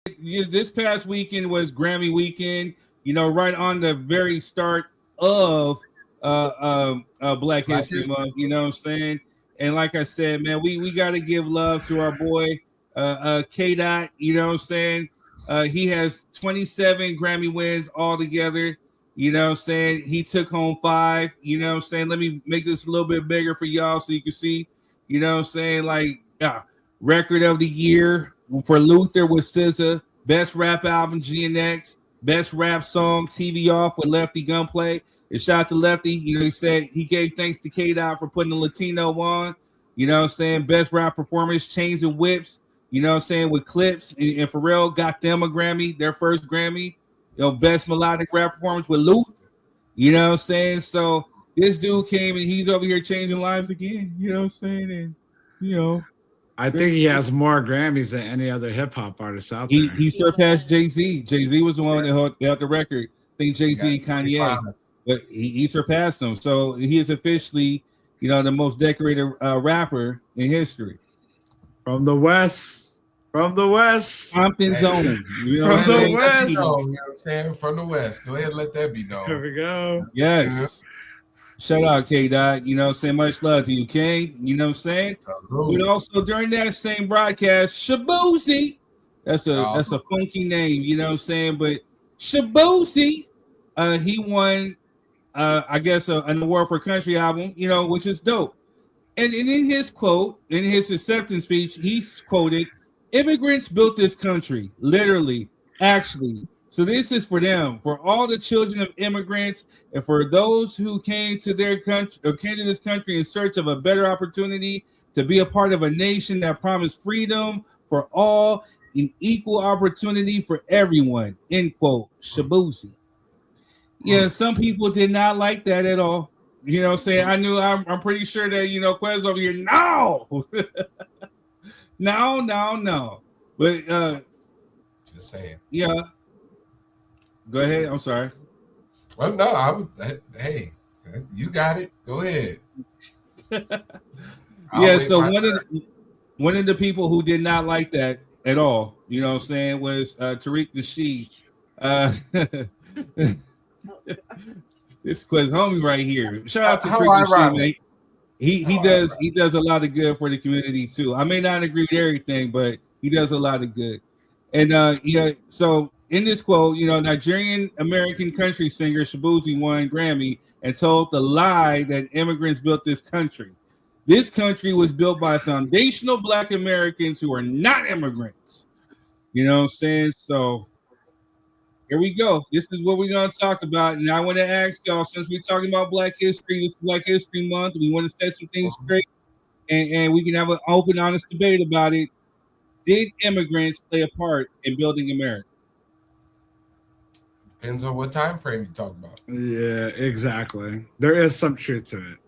this past weekend was Grammy weekend. Right on the very start of Black Black History History. Month. You know what I'm saying? And like I said, man, we got to give love to our boy K Dot. You know what I'm saying? He has 27 Grammy wins altogether. You know what I'm saying? He took home 5. You know what I'm saying? Let me make this a little bit bigger for y'all so you can see. You know what I'm saying? Like, record of the year for Luther with SZA. Best rap album, GNX. Best rap song, TV Off with Lefty Gunplay. And shout out to Lefty. He said he gave thanks to K-Dot for putting the Latino on. You know what I'm saying? Best rap performance, Chains and Whips. You know what I'm saying? With Clips and Pharrell got them a Grammy, their first Grammy. Best melodic rap performance with Luther. You know what I'm saying? So this dude came and he's over here changing lives again. You know what I'm saying? And, I think he has more Grammys than any other hip hop artist out there. He surpassed Jay-Z. Jay-Z was the one that held the record. I think Jay-Z and Kanye. But he surpassed him. So he is officially, the most decorated rapper in history. From the West. Compton Zone. From the West. You know what I'm saying? From the West. Go ahead and let that be known. Here we go. Yes. Yeah. Shout out K-Dot. You know what I'm saying? Much love to you, K. You know what I'm saying? But also during that same broadcast, Shaboozey. That's a funky name, you know what I'm saying? But Shaboozey, he won I guess an award for country album, which is dope. And in his quote, in his acceptance speech, he's quoted, "Immigrants built this country, literally, actually. So this is for them, for all the children of immigrants, and for those who came to their country or came to this country in search of a better opportunity to be a part of a nation that promised freedom for all and equal opportunity for everyone." End quote. Shaboozey. Yeah, some people did not like that at all. You know what I'm saying? I'm pretty sure that, Quez over here, no. No. But just saying. Yeah. Go ahead. I'm sorry. Well, no, hey, you got it. Go ahead. Yeah, so one of the people who did not like that at all, you know what I'm saying, was Tariq Nasheed. This is Quez homie right here. Shout out to Tariq Nasheed, mate. He does a lot of good for the community too. I may not agree with everything, but he does a lot of good. And so in this quote, Nigerian American country singer Shaboozey won Grammy and told the lie that immigrants built this country. This country was built by foundational Black Americans who are not immigrants. You know what I'm saying? So here we go. This is what we're going to talk about. And I want to ask y'all, since we're talking about Black history, this is Black History Month, we want to set some things straight and we can have an open, honest debate about it. Did immigrants play a part in building America? Depends on what time frame you talk about. Yeah, exactly. There is some truth to it.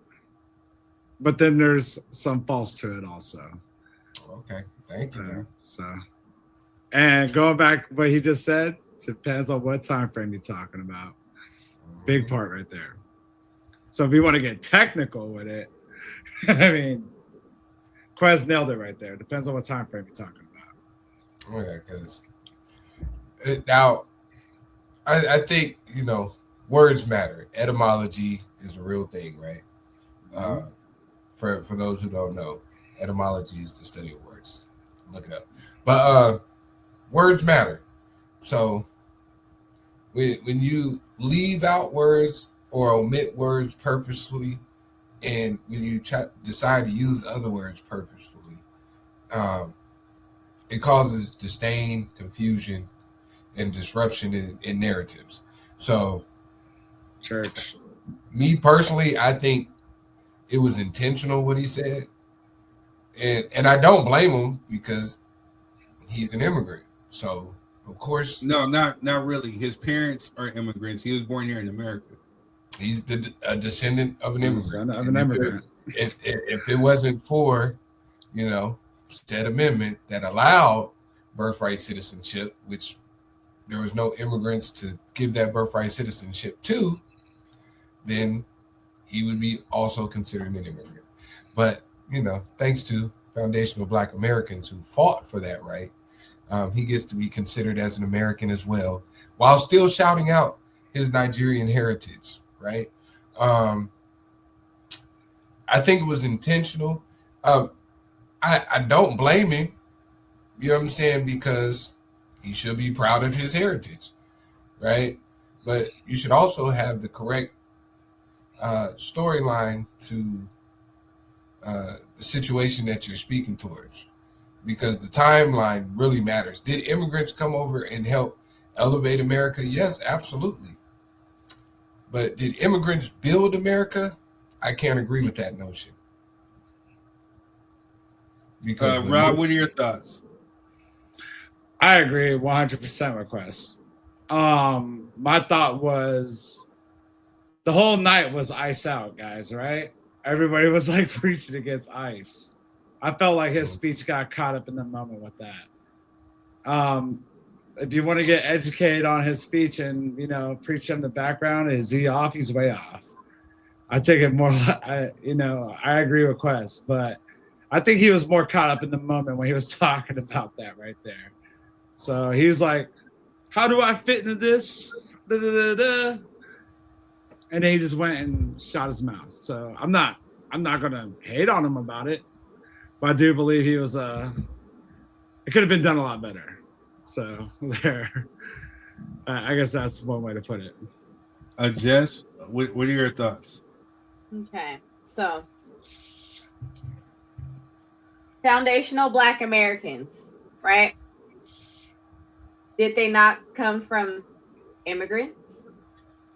But then there's some false to it also. Okay, thank you. And going back what he just said, depends on what time frame you're talking about. Big part right there. So if we want to get technical with it, I mean, Quez nailed it right there. Depends on what time frame you're talking about. Oh, yeah, because now I think, words matter. Etymology is a real thing, right? For those who don't know, etymology is the study of words. Look it up. But words matter. So when you leave out words or omit words purposefully, and when you decide to use other words purposefully, it causes disdain, confusion, and disruption in narratives. So, church. Me personally, I think it was intentional what he said, and I don't blame him because he's an immigrant. So, of course, no, not really. His parents are immigrants. He was born here in America. He's a descendant of an immigrant. If it wasn't for, said amendment that allowed birthright citizenship, which there was no immigrants to give that birthright citizenship to, then he would be also considered an immigrant. But, thanks to foundational Black Americans who fought for that right, He gets to be considered as an American as well, while still shouting out his Nigerian heritage, right? I think it was intentional. I don't blame him, you know what I'm saying, because he should be proud of his heritage, right? But you should also have the correct storyline to the situation that you're speaking towards, because the timeline really matters. Did immigrants come over and help elevate America? Yes, absolutely. But did immigrants build America? I can't agree with that notion. Because Rob, what are your thoughts? I agree 100% with Quest. My thought was the whole night was ice out, guys, right? Everybody was like preaching against ICE. I felt like his speech got caught up in the moment with that. If you want to get educated on his speech and, you know, preach in the background, is he off? He's way off. I take it more, I agree with Quest, but I think he was more caught up in the moment when he was talking about that right there. So he was like, how do I fit into this? Da, da, da, da. And then he just went and shot his mouth. So I'm not gonna hate on him about it, but I do believe he was it could have been done a lot better. So there, I guess that's one way to put it. Jess, what are your thoughts? Okay, so foundational Black Americans, right? Did they not come from immigrants?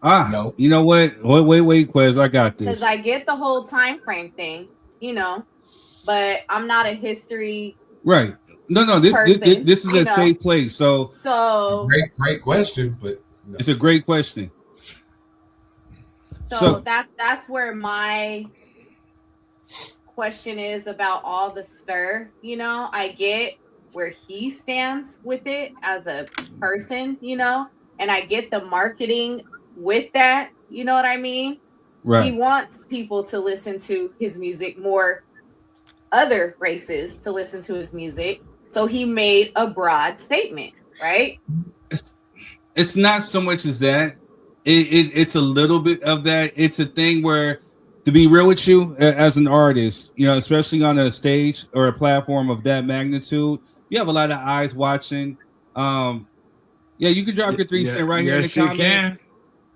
No. You know what? Wait, Quez, I got this. Because I get the whole time frame thing, you know, but I'm not a history. Right. No. This is a safe place. So great question, but no. It's a great question. So that's where my question is about all the stir. You know, I get where he stands with it as a person, you know, and I get the marketing with that, you know what I mean? Right. He wants people to listen to his music, more other races to listen to his music. So he made a broad statement, right? It's not so much as that. It's a little bit of that. It's a thing where, to be real with you, as an artist, you know, especially on a stage or a platform of that magnitude, you have a lot of eyes watching. Yeah, you can drop your 3 cents right here in the comment. Can.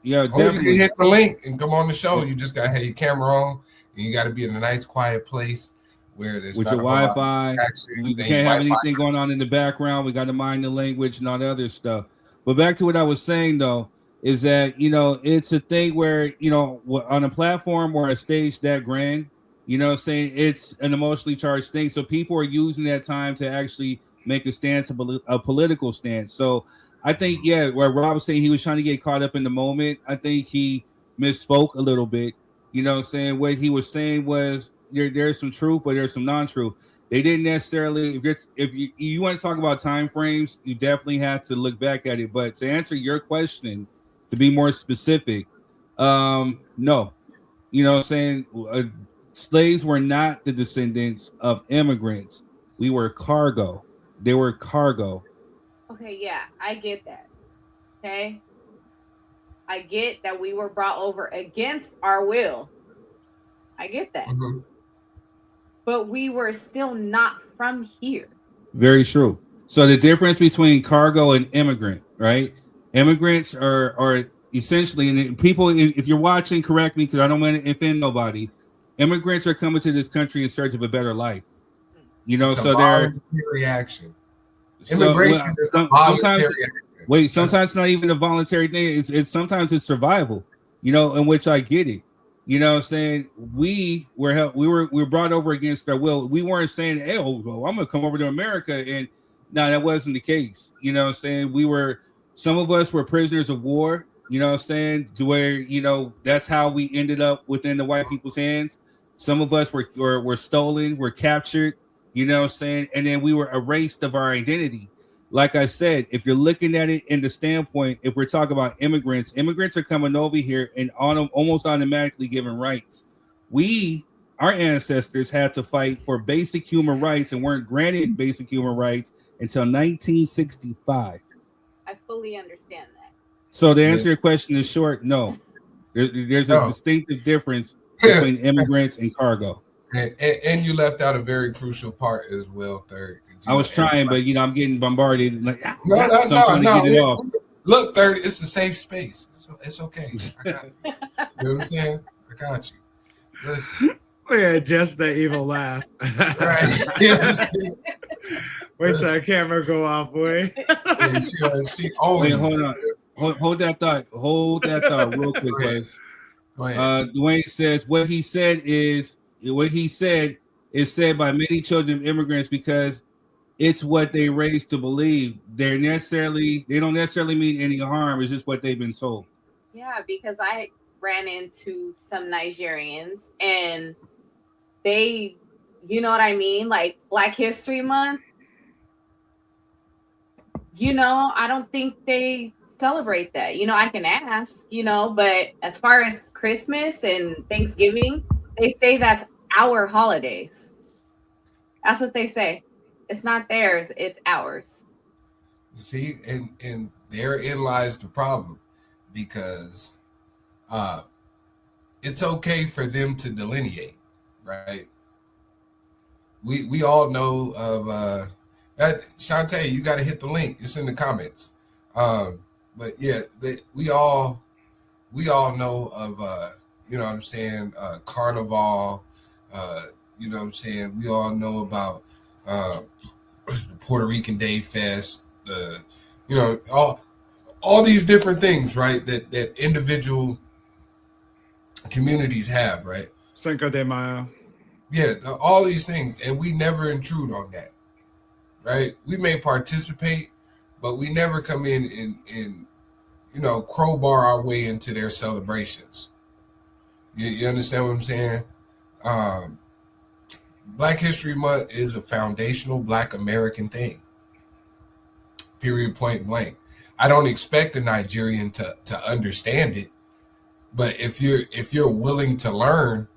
Yeah, definitely. You can hit the link and come on the show. You just got to have your camera on, and you got to be in a nice, quiet place where there's with your Wi-Fi. We can't have anything going on in the background. We got to mind the language and all the other stuff. But back to what I was saying, though, is that, you know, it's a thing where, you know, on a platform or a stage that grand, you know, saying it's an emotionally charged thing. So people are using that time to actually make a stance, a political stance. So I think, yeah, where Rob was saying he was trying to get caught up in the moment, I think he misspoke a little bit. You know what I'm saying? What he was saying was there's some truth, but there's some non-truth. They didn't necessarily, if you want to talk about time frames, you definitely have to look back at it. But to answer your question, to be more specific, no. You know what I'm saying? Slaves were not the descendants of immigrants. We were cargo. They were cargo. Okay, yeah, I get that. Okay. I get that we were brought over against our will. I get that. Mm-hmm. But we were still not from here. Very true. So the difference between cargo and immigrant, right? Immigrants are essentially, and people, if you're watching, correct me because I don't want to offend nobody. Immigrants are coming to this country in search of a better life. You know, so they're reaction. Immigration is a voluntary action. Wait, sometimes it's not even a voluntary thing. It's sometimes it's survival, you know, in which I get it. You know what I'm saying? We were brought over against our will. We weren't saying, hey, I'm gonna come over to America. And no, that wasn't the case. You know what I'm saying? Some of us were prisoners of war, you know what I'm saying? To where, you know, that's how we ended up within the white people's hands. Some of us were stolen, were captured, you know what I'm saying? And then we were erased of our identity. Like I said, if you're looking at it in the standpoint, if we're talking about immigrants are coming over here and almost automatically given rights. We our ancestors had to fight for basic human rights and weren't granted basic human rights until 1965. I fully understand that. So to answer your question in short, no. There's a distinctive difference between immigrants and cargo. And you left out a very crucial part as well, Third. I was trying, but I'm getting bombarded. Like, no. Look, Third, it's a safe space. It's okay. I got you. You know what I'm saying? I got you. Listen. Yeah, just the evil laugh. Right. Wait till the camera go off, boy. She Wait, hold on. Hold that thought. Hold that thought real quick, guys. Dwayne says what he said is said by many children of immigrants because it's what they raised to believe. They don't necessarily mean any harm. It's just what they've been told. Yeah, because I ran into some Nigerians and they, you know what I mean? Like Black History Month, I don't think they celebrate that. I can ask, but as far as Christmas and Thanksgiving, they say that's our holidays. That's what they say. It's not theirs, it's ours. See, and therein lies the problem, because it's okay for them to delineate, right? We all know of Shantae, you got to hit the link. It's in the comments. But yeah, we all know of you know what I'm saying, Carnival, you know what I'm saying? We all know about the Puerto Rican Day Fest, all these different things, right? That individual communities have, right? Cinco de Mayo. Yeah, all these things, and we never intrude on that, right? We may participate, but we never come in and crowbar our way into their celebrations. You understand what I'm saying? Black History Month is a foundational Black American thing. Period, point blank. I don't expect a Nigerian to understand it, but if you're willing to learn,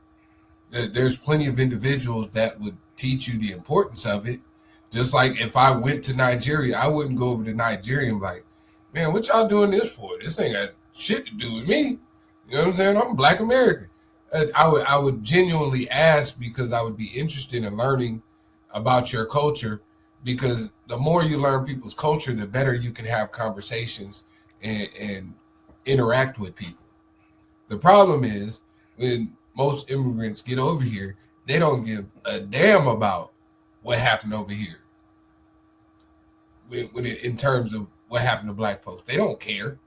there's plenty of individuals that would teach you the importance of it. Just like if I went to Nigeria, I wouldn't go over to Nigeria and be like, man, what y'all doing this for? This ain't got shit to do with me. You know what I'm saying? I'm a Black American. I would genuinely ask, because I would be interested in learning about your culture, because the more you learn people's culture, the better you can have conversations and interact with people. The problem is when most immigrants get over here, they don't give a damn about what happened over here. In terms of what happened to Black folks, they don't care.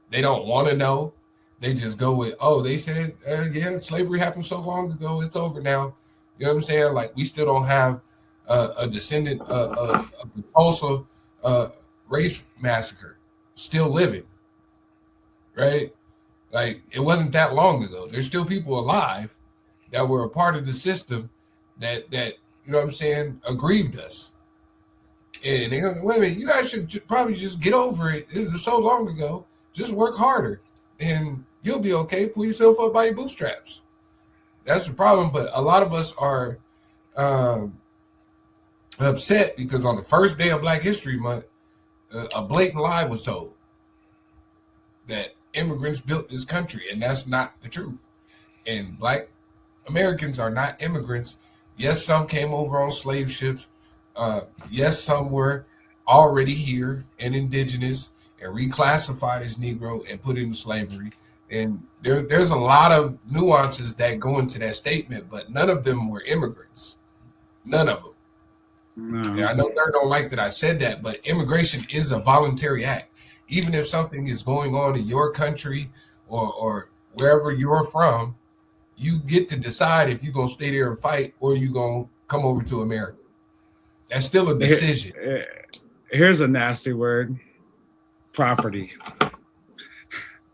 They don't want to know. They just go with, they said, yeah, slavery happened so long ago, it's over now. You know what I'm saying? Like, we still don't have a descendant of the Tulsa race massacre still living, right? Like, it wasn't that long ago. There's still people alive that were a part of the system that you know what I'm saying, aggrieved us. And they're like, wait a minute, you guys should probably just get over it. It was so long ago. Just work harder and you'll be okay. Pull yourself up by your bootstraps. That's the problem. But a lot of us are upset because on the first day of Black History Month, a blatant lie was told that immigrants built this country, and that's not the truth. And Black Americans are not immigrants. Yes, some came over on slave ships. Yes, some were already here and indigenous and reclassified as Negro and put into slavery. And there's a lot of nuances that go into that statement, but none of them were immigrants. None of them. No. Yeah, I know they don't like that I said that, but immigration is a voluntary act. Even if something is going on in your country or wherever you're from, you get to decide if you're going to stay there and fight or you're going to come over to America. That's still a decision. Here's a nasty word. Property.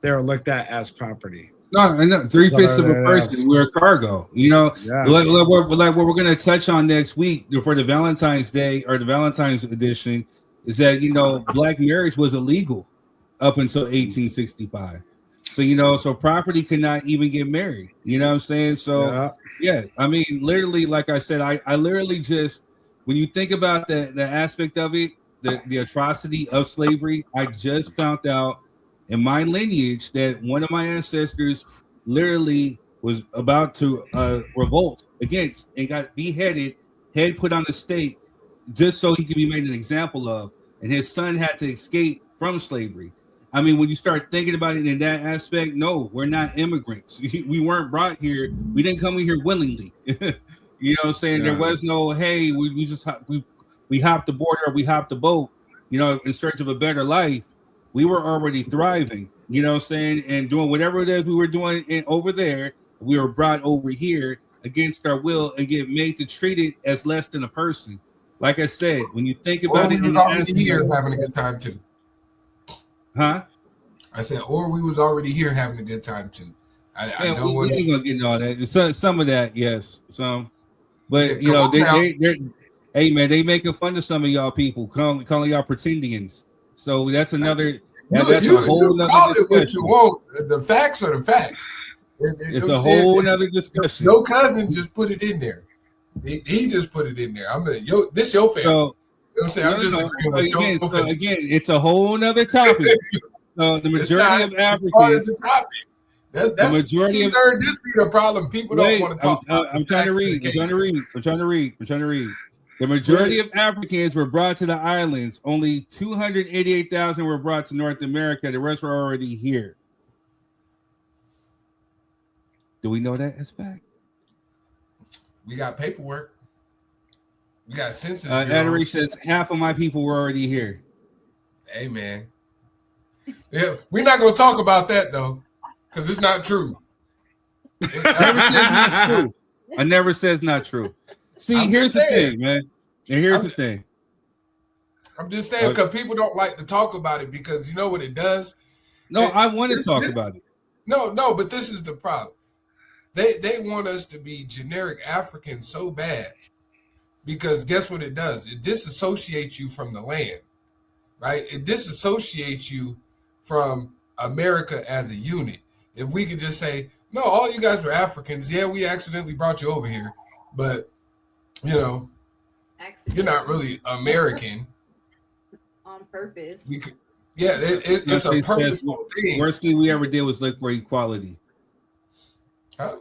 They're looked at as property. No, 3/5 of a person. We're cargo. Like what we're going to touch on next week for the Valentine's Day or the Valentine's edition is that, Black marriage was illegal up until 1865. So so property cannot even get married. You know what I'm saying? So yeah, I mean, literally, like I said, I literally just, when you think about the aspect of it, the atrocity of slavery, I just found out in my lineage that one of my ancestors literally was about to revolt against and got beheaded, head put on the stake, just so he could be made an example of, and his son had to escape from slavery. I mean, when you start thinking about it in that aspect, no, we're not immigrants. We weren't brought here. We didn't come in here willingly. You know what I'm saying? There was no, hey, we just we hopped the border, we hopped the boat, in search of a better life. We were already thriving, you know what I'm saying, and doing whatever it is we were doing over there. We were brought over here against our will and get made to treat it as less than a person. Like I said, when you think about it, we was already here having a good time too. Huh? I said, or we was already here having a good time too. I know we ain't gonna get all that. Some of that, yes, some, but they hey man, they making fun of some of y'all people, calling y'all pretendians. So that's another. That's a whole nother discussion. The facts are the facts. It's a whole nother discussion. Your cousin just put it in there. He just put it in there. This your family. So, I'm saying I'm just agreeing with again, so again, it's a whole nother topic. So the majority of Africans. The majority of this be the problem. People don't want to talk. I'm trying to read. The majority of Africans were brought to the islands. Only 288,000 were brought to North America. The rest were already here. Do we know that as fact? We got paperwork. We got census. Adoration says half of my people were already here. Hey man, yeah, we're not going to talk about that though, because it's not true. I never says not true. See, here's the thing, man. And here's the thing. I'm just saying because people don't like to talk about it because you know what it does. No, I want to talk about it. No, but this is the problem. They want us to be generic Africans so bad because guess what it does? It disassociates you from the land, right? It disassociates you from America as a unit. If we could just say, no, all you guys were Africans. Yeah, we accidentally brought you over here, but you're not really American. On purpose. It's a purposeful thing. Worst thing we ever did was look for equality. Huh?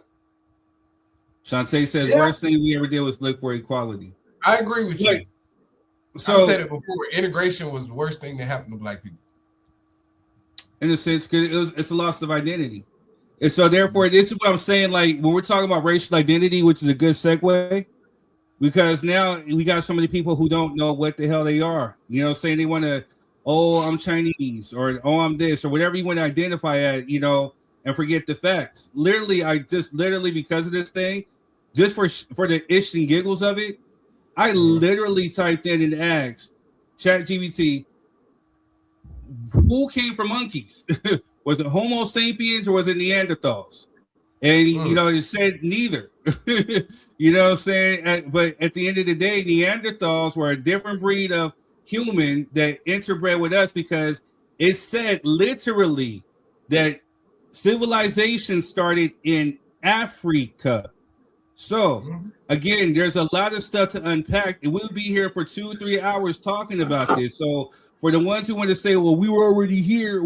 Shantae says worst thing we ever did was look for equality. I agree with you. So I said it before. Integration was the worst thing that happened to Black people. In a sense, because it's a loss of identity. And so therefore, this is what I'm saying. Like when we're talking about racial identity, which is a good segue, because now we got so many people who don't know what the hell they are. You know, saying they want to, I'm Chinese, or I'm this, or whatever you want to identify at, and forget the facts. Literally, because of this thing, just for the ish and giggles of it, I literally typed in and asked ChatGPT, who came from monkeys? Was it Homo sapiens or was it Neanderthals? And it said neither. You know what I'm saying? But at the end of the day, Neanderthals were a different breed of human that interbred with us because it said literally that civilization started in Africa. So again, there's a lot of stuff to unpack, and we'll be here for 2-3 hours talking about this. So for the ones who want to say, well, we were already here,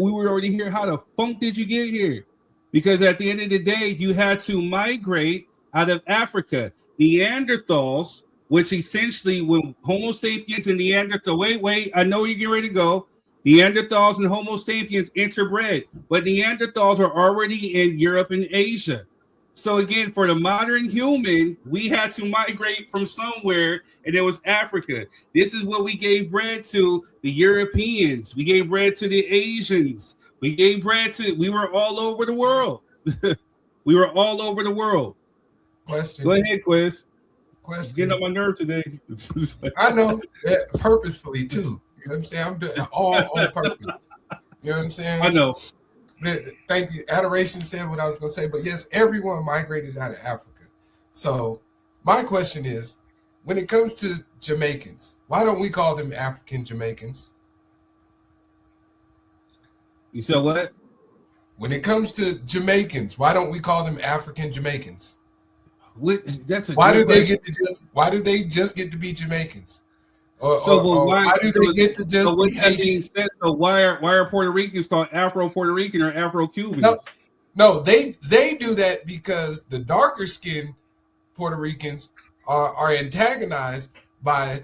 how the funk did you get here? Because at the end of the day, you had to migrate out of Africa. Neanderthals, which essentially when Homo sapiens and Neanderthal, wait, I know you're getting ready to go. Neanderthals and Homo sapiens interbred, but Neanderthals were already in Europe and Asia. So again, for the modern human, we had to migrate from somewhere, and it was Africa. This is what we gave bread to the Europeans. We gave bread to the Asians. We were all over the world. We were all over the world. Question. Go ahead, Quiz. Question. Getting on my nerve today. I know, purposefully too. You know what I'm saying? I'm doing all on purpose. You know what I'm saying? I know. Thank you. Adoration said what I was going to say, but yes, everyone migrated out of Africa. So my question is, when it comes to Jamaicans, why don't we call them African Jamaicans? You said what? When it comes to Jamaicans, why don't we call them African Jamaicans? Why do they just get to be Jamaicans? Why do they get to just be Haitian? So why are Puerto Ricans called Afro Puerto Rican or Afro Cubans? No, they do that because the darker skinned Puerto Ricans are antagonized by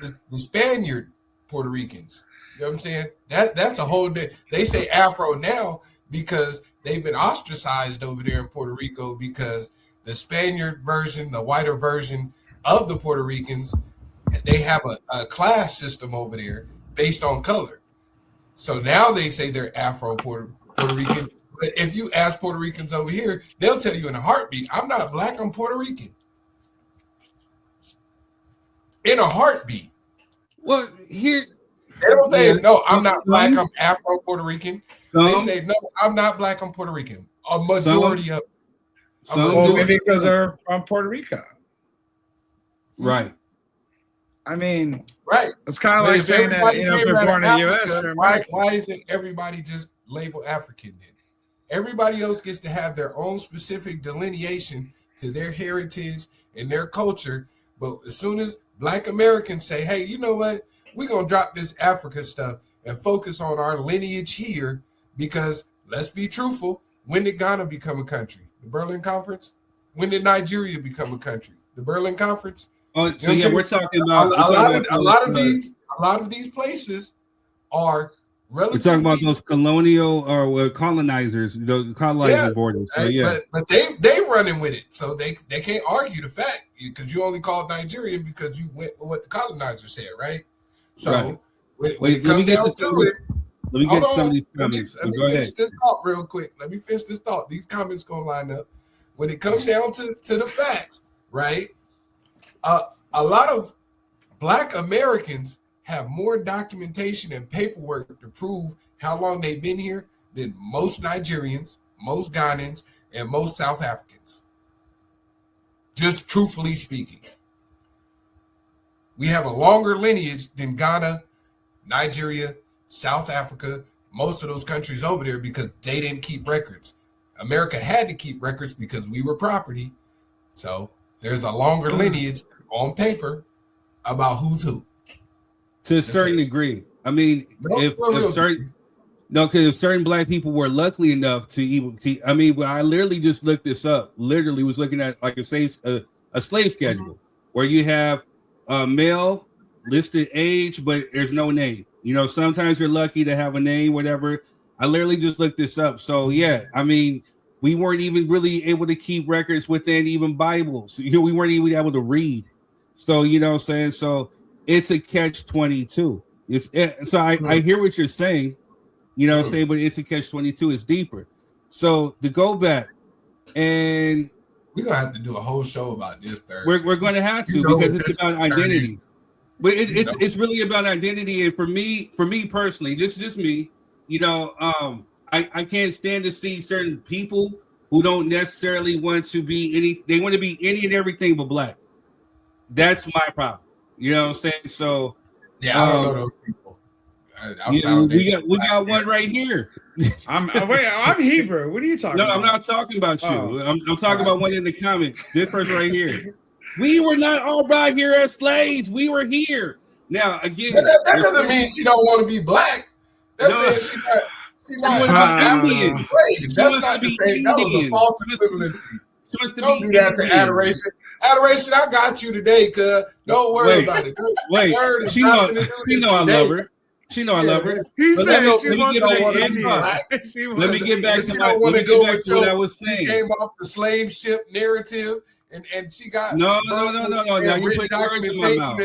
the Spaniard Puerto Ricans. You know what I'm saying? That's a whole day. They say Afro now because they've been ostracized over there in Puerto Rico because the Spaniard version, the whiter version of the Puerto Ricans, they have a class system over there based on color. So now they say they're Afro Puerto Rican. But if you ask Puerto Ricans over here, they'll tell you in a heartbeat, I'm not black, I'm Puerto Rican. In a heartbeat. Well, here they don't say no, I'm not black, I'm Afro Puerto Rican. They say no, I'm not black, I'm Puerto Rican. A majority of maybe because they're from Puerto Rico. Right. I mean, right. It's kind of like saying that if you're born in the U.S. Why isn't everybody just labeled African then? Everybody else gets to have their own specific delineation to their heritage and their culture. But as soon as Black Americans say, hey, you know what? We're going to drop this Africa stuff and focus on our lineage here because let's be truthful. When did Ghana become a country? The Berlin Conference? When did Nigeria become a country? The Berlin Conference? Oh, so yeah, we're talking about a lot of these places are relatively. We're talking about those colonial or colonizers, the colonizer borders. So, yeah, but they running with it, so they can't argue the fact because you only called Nigerian because you went with what the colonizer said, right? So when it comes down to it, let me get some of these comments. Let me finish this thought real quick. Let me finish this thought. These comments gonna line up. When it comes down to the facts, right? A lot of Black Americans have more documentation and paperwork to prove how long they've been here than most Nigerians, most Ghanaians, and most South Africans. Just truthfully speaking. We have a longer lineage than Ghana, Nigeria, South Africa, most of those countries over there because they didn't keep records. America had to keep records because we were property. So there's a longer lineage on paper about who's who. To a certain degree. I mean, if certain Black people were lucky enough I literally just looked this up. Literally was looking at like a slave schedule where you have a male listed age, but there's no name. You know, sometimes you're lucky to have a name, whatever. I literally just looked this up. So yeah, I mean, we weren't even really able to keep records within even Bibles. You know, we weren't even able to read. So, you know what I'm saying? So it's a catch-22. I hear what you're saying, you know what I'm saying, but it's a catch-22. It's deeper. So to go back, and we're gonna have to do a whole show about this Thursday. We're gonna have to because it's about identity. But it's really about identity. And for me personally, just me, you know, I can't stand to see certain people who don't necessarily want to be they want to be any and everything but Black. That's my problem. You know what I'm saying? So yeah, I don't know those people. We got one right here. I'm Hebrew. What are you talking about? No, I'm not talking about you. I'm talking about one in the comments. This person right here. We were not all brought here as slaves. We were here. Now again, that doesn't mean she don't want to be Black. That says she's not Indian. That's not the same. That was a false equivalency. Don't do that to Adoration. Adoration, I got you today, cuz. Don't worry about it. She know I love her. She know I love her. Let me get back to what I was saying. She came off the slave ship narrative, and she got no. Now you're putting words in my mouth.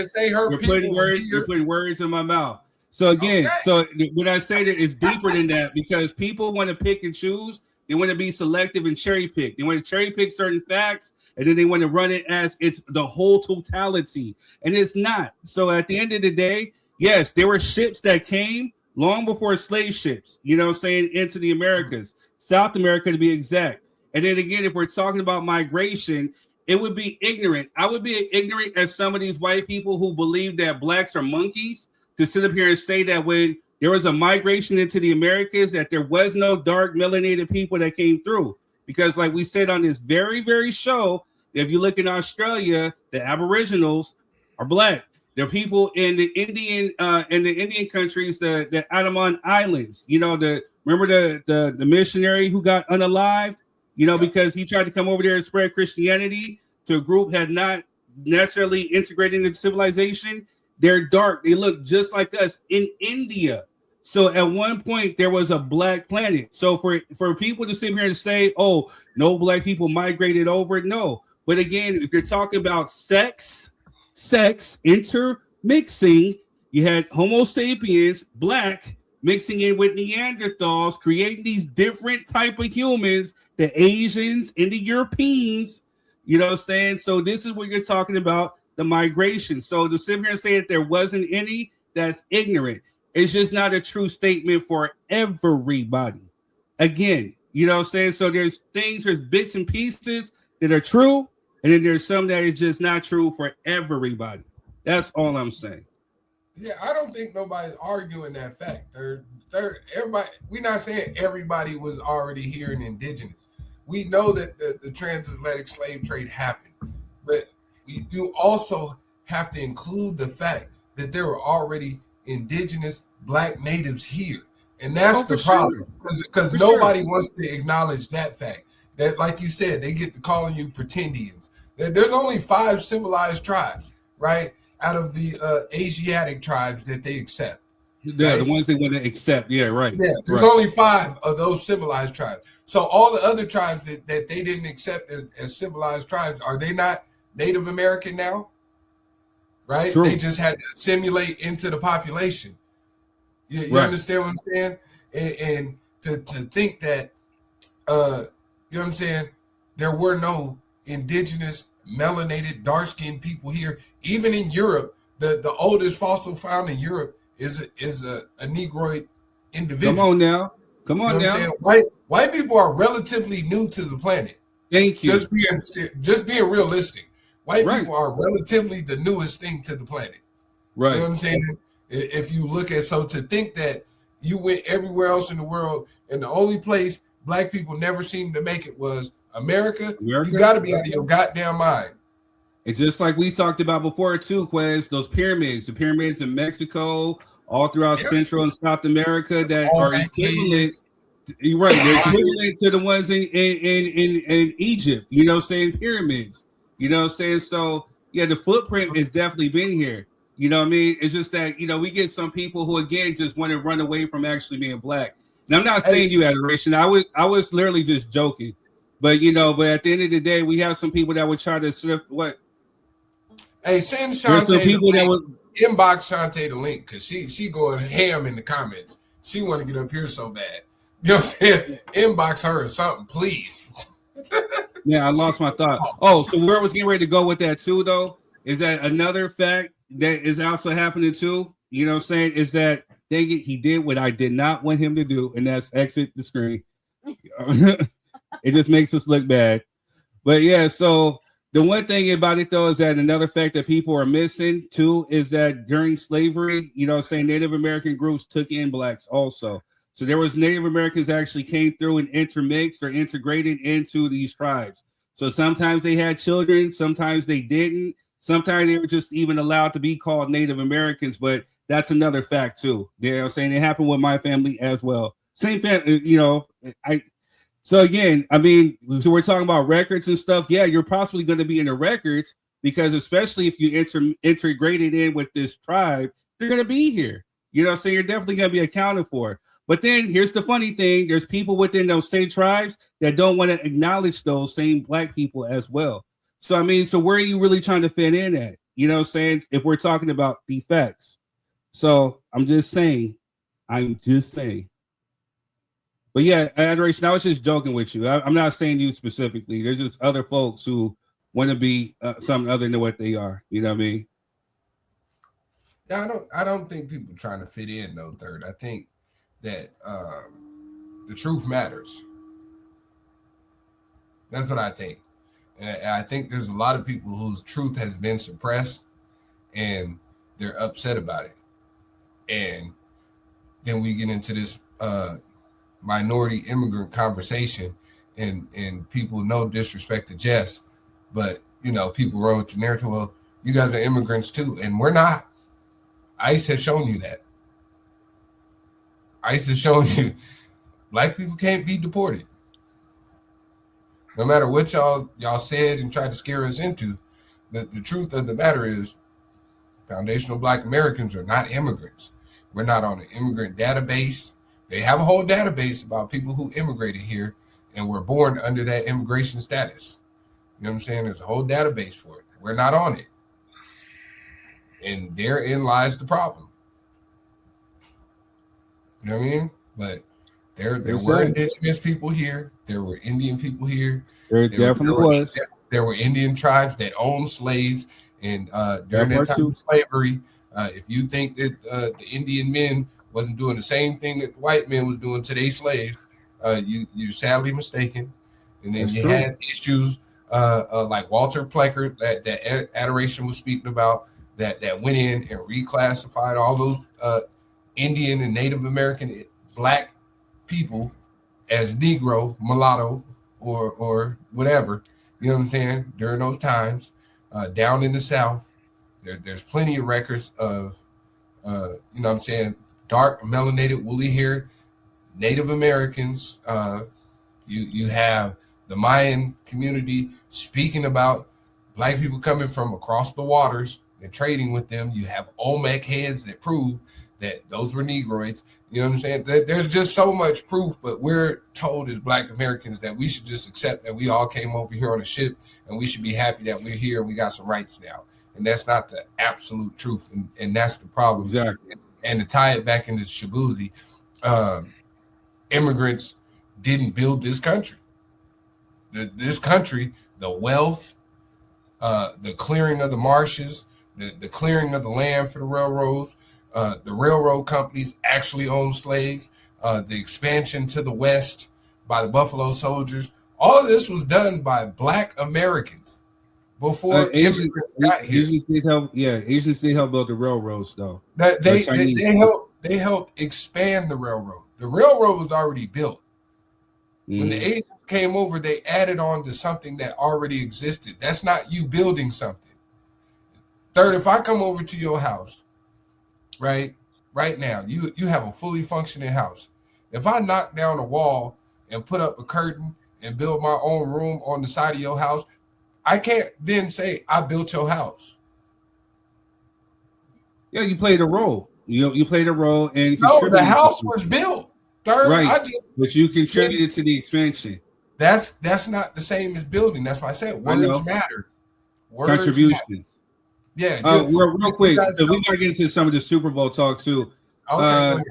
You're putting words in my mouth. So again, so when I say that it's deeper than that, because people want to pick and choose. They want to be selective and cherry pick. They want to cherry pick certain facts, and then they want to run it as it's the whole totality, and it's not. So at the end of the day, yes, there were ships that came long before slave ships, you know what I'm saying, into the Americas, South America to be exact. And then again, if we're talking about migration, it would be ignorant. I would be ignorant as some of these white people who believe that Blacks are monkeys to sit up here and say that when there was a migration into the Americas that there was no dark melanated people that came through. Because like we said on this very, very show, if you look in Australia, the Aboriginals are black. There are people in the Indian countries, the Andaman Islands. You know, remember the missionary who got unalived, you know, because he tried to come over there and spread Christianity to a group had not necessarily integrated into civilization. They're dark. They look just like us in India. So at one point there was a black planet. So for people to sit here and say, "Oh, no black people migrated over," no. But again, if you're talking about sex intermixing, you had Homo sapiens, black, mixing in with Neanderthals, creating these different type of humans, the Asians and the Europeans. You know what I'm saying? So this is what you're talking about, the migration. So to sit here and say that there wasn't any, that's ignorant. It's just not a true statement for everybody. Again, you know what I'm saying? So there's bits and pieces that are true, and then there's some that is just not true for everybody. That's all I'm saying. Yeah, I don't think nobody's arguing that fact. Everybody. We're not saying everybody was already here and indigenous. We know that the transatlantic slave trade happened, but we do also have to include the fact that there were already indigenous black natives here, and that's the problem, because nobody wants to acknowledge that fact. That, like you said, they get to calling you pretendians. There's only 5 civilized tribes, right, out of the Asiatic tribes that they accept. Yeah, right? The ones they want to accept. Yeah, right. Yeah, there's only 5 of those civilized tribes. So all the other tribes that they didn't accept as civilized tribes, are they not Native American now? Right? True. They just had to assimilate into the population. You understand what I'm saying? And to think that, you know what I'm saying, there were no indigenous, melanated, dark-skinned people here. Even in Europe, the oldest fossil found in Europe is a Negroid individual. Come on now. Come on, you know now. White people are relatively new to the planet. Thank you. Just being realistic. White people are relatively the newest thing to the planet. Right. You know what I'm saying? If you look at, so to think that you went everywhere else in the world and the only place black people never seemed to make it was America, you got to be out of your goddamn mind. And just like we talked about before too, Quez, those pyramids, the pyramids in Mexico, all throughout Central and South America that are equivalent. You're right. They're equivalent to the ones in Egypt, you know, saying pyramids, you know, saying, so yeah, the footprint has definitely been here. You know what I mean? It's just that, you know, we get some people who again just want to run away from actually being black. And I'm not saying you adoration. I was literally just joking. But you know, but at the end of the day, we have some people that would try to slip what. Hey, send Shantae some people that would inbox Shantae the link, because she going ham in the comments. She want to get up here so bad. You know what I'm saying? Inbox her or something, please. Yeah, I lost my thought. Oh, so where I was getting ready to go with that too, though, is that another fact that is also happening too, you know what I'm saying, is that dang it, he did what I did not want him to do, and that's exit the screen. It just makes us look bad. But yeah, so the one thing about it though is that another fact that people are missing too is that during slavery, you know what I'm saying, Native American groups took in blacks also. So there was Native Americans actually came through and intermixed or integrated into these tribes. So sometimes they had children, sometimes they didn't. Sometimes they were just even allowed to be called Native Americans, but that's another fact too. You know what I'm saying? It happened with my family as well. Same family, you know, so again, I mean, so we're talking about records and stuff. Yeah, you're possibly going to be in the records because especially if you integrated in with this tribe, they're going to be here. You know, so you're definitely going to be accounted for. But then here's the funny thing. There's people within those same tribes that don't want to acknowledge those same black people as well. So, I mean, so where are you really trying to fit in at? You know what I'm saying? If we're talking about the facts. So I'm just saying. But yeah, adoration, I was just joking with you. I'm not saying you specifically. There's just other folks who want to be something other than what they are. You know what I mean? Yeah, I don't think people trying to fit in though, Third. I think that the truth matters. That's what I think. And I think there's a lot of people whose truth has been suppressed and they're upset about it. And then we get into this minority immigrant conversation, and people no disrespect to Jess, but people run with the narrative. Well, you guys are immigrants too, and we're not. ICE has shown you that. ICE has shown you black people can't be deported. No matter what y'all said and tried to scare us into, the truth of the matter is foundational Black Americans are not immigrants. We're not on an immigrant database. They have a whole database about people who immigrated here and were born under that immigration status. You know what I'm saying? There's a whole database for it. We're not on it. And therein lies the problem. You know what I mean? But there were indigenous people here. There were Indian people here. There definitely was. There were Indian tribes that owned slaves. And during that time of slavery, if you think that the Indian men wasn't doing the same thing that the white men was doing to their slaves, you're sadly mistaken. And then you had issues like Walter Pleckert that Adoration was speaking about that went in and reclassified all those Indian and Native American Black people as Negro, mulatto, or whatever. You know what I'm saying? During those times, down in the South, there's plenty of records of, you know what I'm saying, dark, melanated, woolly-haired Native Americans. You have the Mayan community speaking about Black people coming from across the waters and trading with them. You have Olmec heads that prove that those were Negroids. You know what I'm saying? There's just so much proof, but we're told as Black Americans that we should just accept that we all came over here on a ship and we should be happy that we're here and we got some rights now. And that's not the absolute truth. And that's the problem. Exactly. And to tie it back into Shaboozey, immigrants didn't build this country. This country, the wealth, the clearing of the marshes, the clearing of the land for the railroads, the railroad companies actually owned slaves, the expansion to the West by the Buffalo Soldiers. All of this was done by Black Americans before immigrants got here. Asians did help build the railroads, though. They helped expand the railroad. The railroad was already built. When the Asians came over, they added on to something that already existed. That's not you building something. Third, if I come over to your house, right now, you have a fully functioning house. If I knock down a wall and put up a curtain and build my own room on the side of your house, I can't then say I built your house. Yeah, you played a role. You played a role, and no, the house was built. Third, right, but you contributed to the expansion. That's not the same as building. That's why I said words matter. Words contributions. Matter. Yeah. Real quick, so we gotta get into some of the Super Bowl talk too. Okay.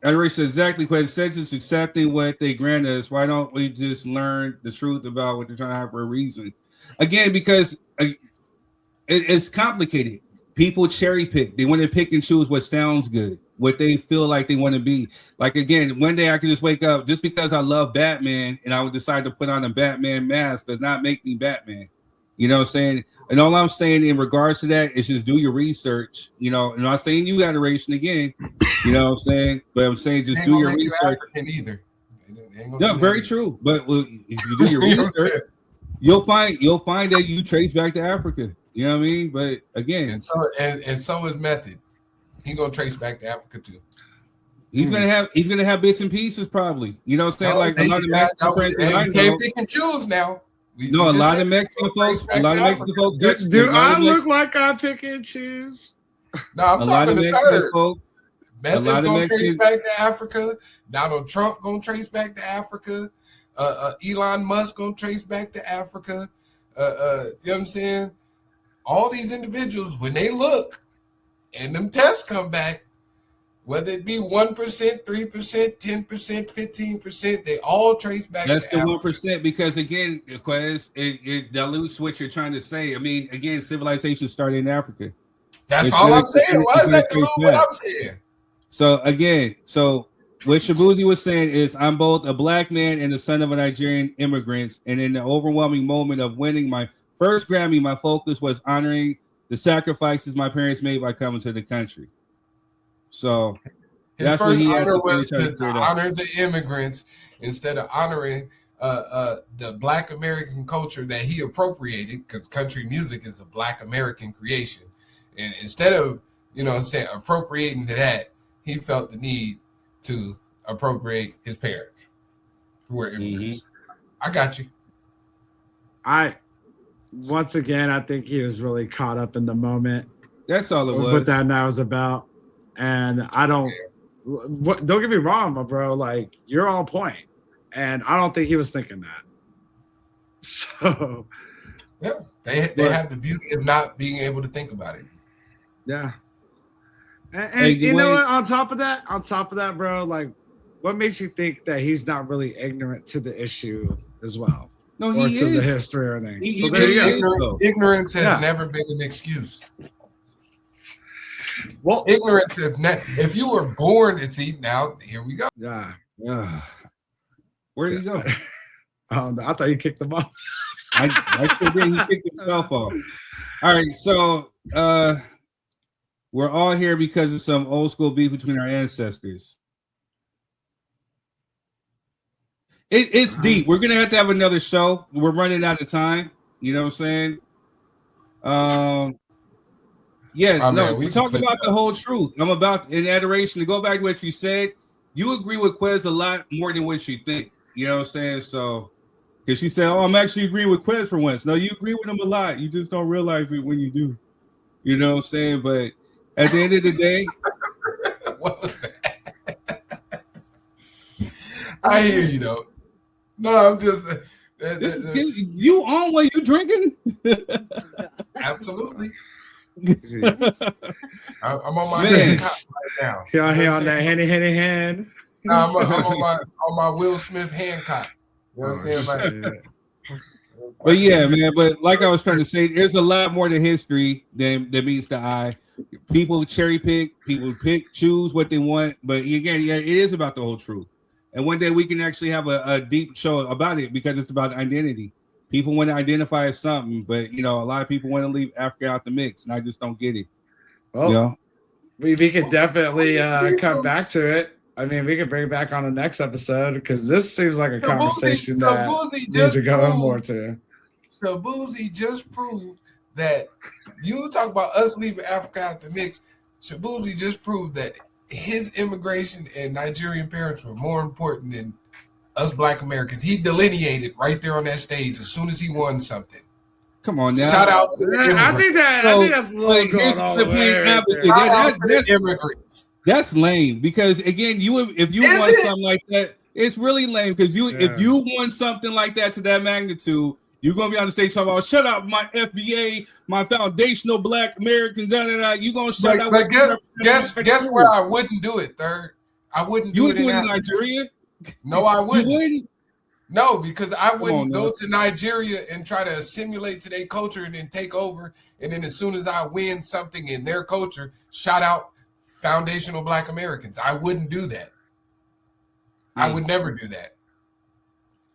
Adoration, exactly. But instead of just accepting what they grant us, why don't we just learn the truth about what they're trying to have for a reason? Again, because it's complicated. People cherry pick. They want to pick and choose what sounds good, what they feel like they want to be. Like, again, one day I could just wake up, just because I love Batman and I would decide to put on a Batman mask does not make me Batman. You know what I'm saying? And all I'm saying in regards to that is just do your research. You know, I'm not saying you Adoration again. You know what I'm saying? But I'm saying just do your research. Either. No, very true. But if you do your research, you'll find that you trace back to Africa. You know what I mean? But again, and so is Method. He's gonna trace back to Africa too. He's gonna have bits and pieces probably. You know what I'm saying? Like a lot of Mexican friends you can't pick and choose now. A lot of Mexican folks. Do I look like I pick and choose? No, I'm talking to third. Method gonna trace back to Africa. Donald Trump gonna trace back to Africa. Elon Musk gonna trace back to Africa. You know what I'm saying? All these individuals, when they look and them tests come back, whether it be 1%, 3%, 10%, 15%, they all trace back. That's to the 1%, because again, because it dilutes what you're trying to say. I mean, again, civilization started in Africa. That's all I'm saying. Why is that dilute what I'm saying? So again, what Shaboozey was saying is, I'm both a Black man and the son of a Nigerian immigrants, and in the overwhelming moment of winning my first Grammy, my focus was honoring the sacrifices my parents made by coming to the country. So, His first honor was to honor the immigrants instead of honoring the Black American culture that he appropriated, because country music is a Black American creation. And instead of, appropriating to that, he felt the need to appropriate his parents who were immigrants. I got you. Once again, I think he was really caught up in the moment. That's all it was. What that now is about. And I don't get me wrong, my bro. Like, you're on point. And I don't think he was thinking that. So yeah, they have the beauty of not being able to think about it. Yeah. And you know what? On top of that, bro, like, what makes you think that he's not really ignorant to the issue as well? No, he is. To the history or anything. So there you go. Ignorance has never been an excuse. Well, ignorance, if you were born to see, now here we go. Yeah. Where did he go? I thought you kicked him off. I sure did. He kicked himself off. All right, so we're all here because of some old school beef between our ancestors. It's deep. We're gonna have to have another show. We're running out of time. You know what I'm saying? We talk about the whole truth. I'm about in adoration to go back to what you said. You agree with Quez a lot more than what you think. You know what I'm saying? So, because she said, "Oh, I'm actually agreeing with Quez for once." No, you agree with him a lot. You just don't realize it when you do. You know what I'm saying? But at the end of the day, what was that? I hear you though. No, I'm just. You on while you drinking? Absolutely. I'm on my hand right now. Here on that hand. No, I'm on my Will Smith Hancock. You know what I'm saying? But yeah, man. But like I was trying to say, there's a lot more to history than meets the eye. People cherry pick. People choose what they want. But again, it is about the whole truth. And one day we can actually have a deep show about it because it's about identity. People want to identify as something, but a lot of people want to leave Africa out the mix, and I just don't get it. Well, we could definitely come back to it. I mean, we could bring it back on the next episode because this seems like a conversation that needs to go more to. Shaboozey just proved that you talk about us leaving Africa out the mix. Shaboozey just proved that his immigration and Nigerian parents were more important than us Black Americans. He delineated right there on that stage as soon as he won something. Come on now. Shout out to the immigrants. I think that's a little going all the way. That's immigrants. That's lame because again, if you want something like that, it's really lame because if you want something like that to that magnitude, you're gonna be on the stage talking about shut up my FBA, my foundational Black Americans, you gonna shut up. Guess where I wouldn't do it, Third. I wouldn't do it in Nigeria. No, I wouldn't. You wouldn't? No, because I wouldn't go to Nigeria and try to assimilate to their culture and then take over. And then as soon as I win something in their culture, shout out foundational Black Americans. I wouldn't do that. I would never do that.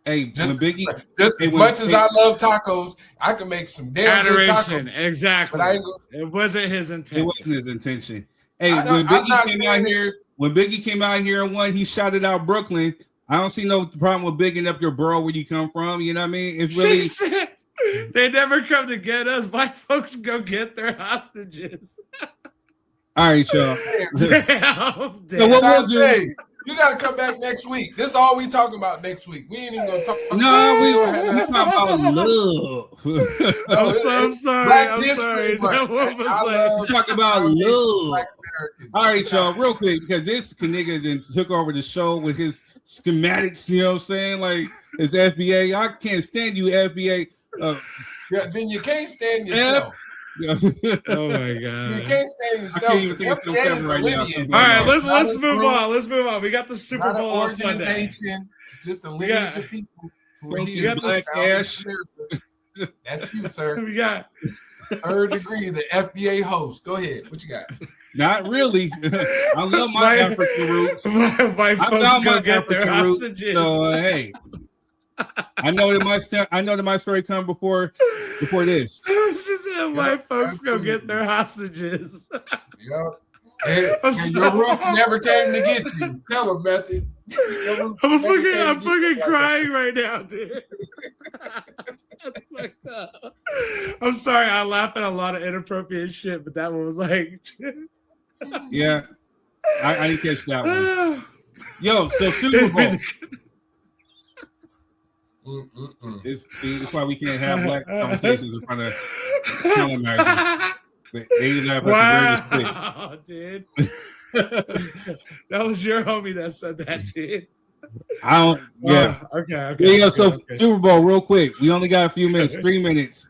Hey, just as much as I love tacos, I can make some damn good tacos. Exactly. But it wasn't his intention. It wasn't his intention. Hey, when Biggie came out here and won, he shouted out Brooklyn. I don't see no problem with bigging up your borough where you come from. You know what I mean? It's really they never come to get us. White folks go get their hostages. All right, y'all. Damn. So what we'll do? You got to come back next week. This is all we talking about next week. We ain't even gonna talk. No, we talking about love. I'm sorry. I'm sorry. Talk about love. All right, y'all, real quick, because this nigga then took over the show with his schematics. You know what I'm saying? Like his FBA. I can't stand you, FBA. Then you can't stand yourself. Oh my god! You can't stand yourself. All right, let's move on. Let's move on. We got the Super Bowl on Sunday. It's just a lineage of people who are here. Black Ash. That's you, sir. We got Third Degree, the FBA host. Go ahead. What you got? Not really. I love my African roots. My folks go get their hostages. So hey. I know that my story come before this. My folks go get their hostages. Yep. And your roots never came to get you. Tell them, Method. I'm fucking crying right now, dude. That's fucked up. I'm sorry, I laughed at a lot of inappropriate shit, but that one was like, yeah, I didn't catch that one. Yo, so Super Bowl. That's why we can't have black conversations in front of colonizers. They laugh at the dude. That was your homie that said that, dude. I don't. Yeah. Okay. Yeah. So Super Bowl, real quick. We only got a few minutes. 3 minutes.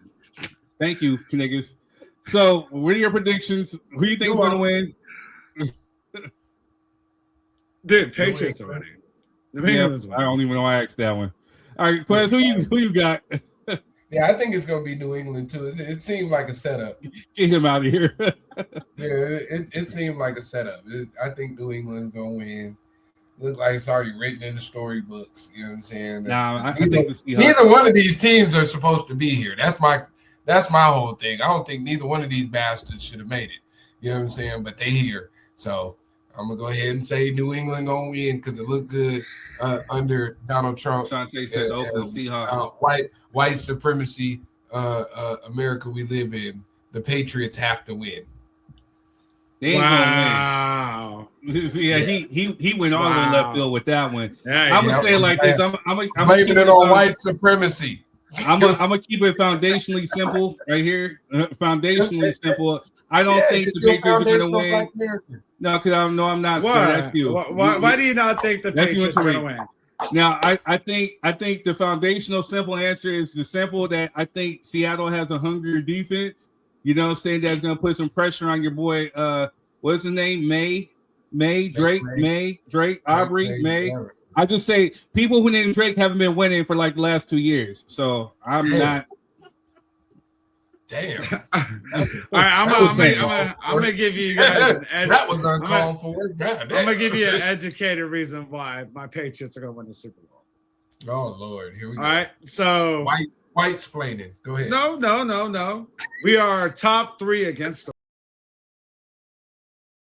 Thank you, niggas. So, what are your predictions? Who do you think is going to win? Dude, Patriots are winning. Yeah, I don't even know why I asked that one. All right, Quez, who you got? Yeah, I think it's going to be New England too. It seemed like a setup. Get him out of here. Yeah, it seemed like a setup. I think New England's going to win. Look like it's already written in the storybooks. You know what I'm saying? Nah, I think the Seahawks. Neither one of these teams are supposed to be here. That's my whole thing. I don't think neither one of these bastards should have made it. You know what I'm saying? But they here, so I'm gonna go ahead and say New England gonna win because it looked good under Donald Trump. Shantae said Oakland Seahawks. White supremacy, America we live in. The Patriots have to win. They ain't gonna win. Yeah, he went all the way left field with that one. I'm gonna say it like this. I'm blaming it on white supremacy. I'm gonna keep it foundationally simple right here. Foundationally simple. I don't think the Patriots are gonna win. No, because I'm not. Why? So that's you. Why do you not think the Patriots are gonna win? Now, I think the foundational simple answer is the simple that I think Seattle has a hungrier defense. You know, saying that's gonna put some pressure on your boy. What's his name? Drake, Aubrey, May. I just say people who named Drake haven't been winning for like the last 2 years. So I'm not. Damn. All right, I'm gonna give you guys that was uncalled for. I'm gonna give you an educated reason why my Patriots are gonna win the Super Bowl. Oh Lord, here we go. All right, so white explaining. Go ahead. No. We are top 3 against the